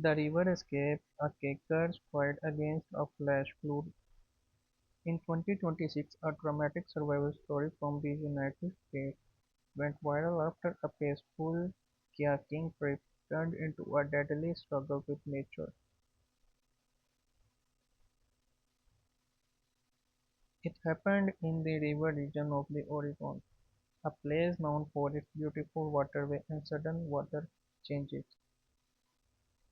The river escaped a Quaker's fight against a flash flood. In 2026, a dramatic survival story from the United States went viral after a peaceful kayaking trip turned into a deadly struggle with nature. It happened in the river region of the Oregon, a place known for its beautiful waterway and sudden weather changes.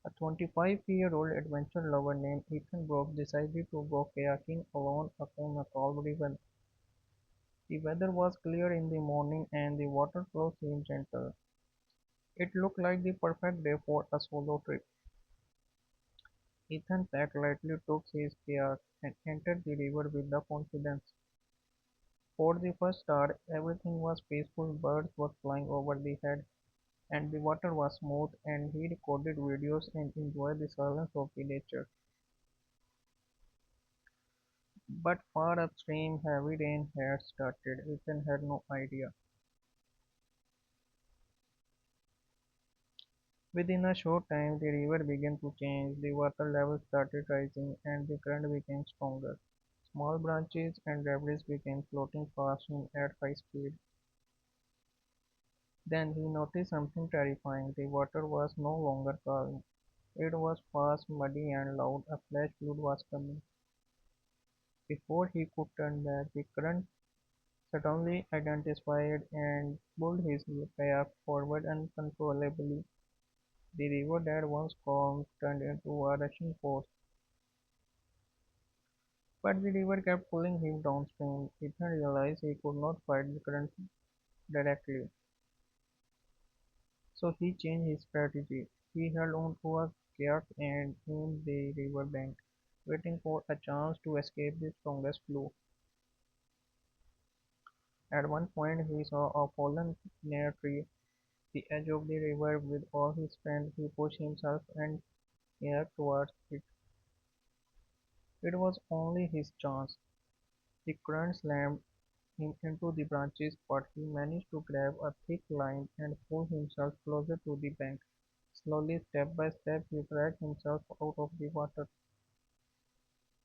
A 25-year-old adventure lover named Ethan Brooks decided to go kayaking alone upon a cold river. The weather was clear in the morning and the water flow seemed gentle. It looked like the perfect day for a solo trip. Ethan packed lightly, took his kayak, and entered the river with the confidence. For the first hour, everything was peaceful, birds were flying over the head, and the water was smooth, and he recorded videos and enjoyed the silence of the nature. But far upstream, heavy rain had started. Ethan had no idea. Within a short time, the river began to change, the water level started rising, and the current became stronger. Small branches and debris began floating past him at high speed. Then he noticed something terrifying. The water was no longer calm. It was fast, muddy, and loud. A flash flood was coming. Before he could turn back, the current suddenly intensified and pulled his kayak forward uncontrollably. The river that once calm turned into a rushing force. But the river kept pulling him downstream. Ethan realized he could not fight the current directly, so he changed his strategy. He held onto a kayak and aimed the river bank, waiting for a chance to escape the strongest flow. At one point he saw a fallen near tree, the edge of the river. With all his strength he pushed himself and kayak towards it. It was only his chance. The current slammed him into the branches, but he managed to grab a thick line and pull himself closer to the bank. Slowly, step by step, he dragged himself out of the water.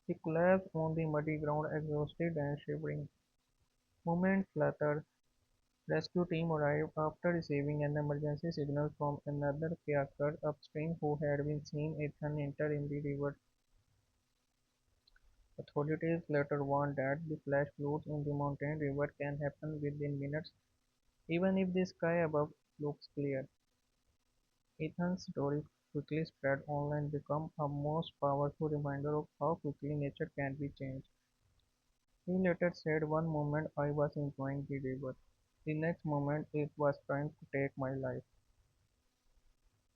He collapsed on the muddy ground, exhausted and shivering. Moments later, rescue team arrived after receiving an emergency signal from another kayaker upstream who had been seen Ethan enter in the river. Authorities later warned that the flash floods in the mountain river can happen within minutes, even if the sky above looks clear. Ethan's story quickly spread online, become a most powerful reminder of how quickly nature can be changed. He later said, "One moment I was enjoying the river, the next moment it was trying to take my life."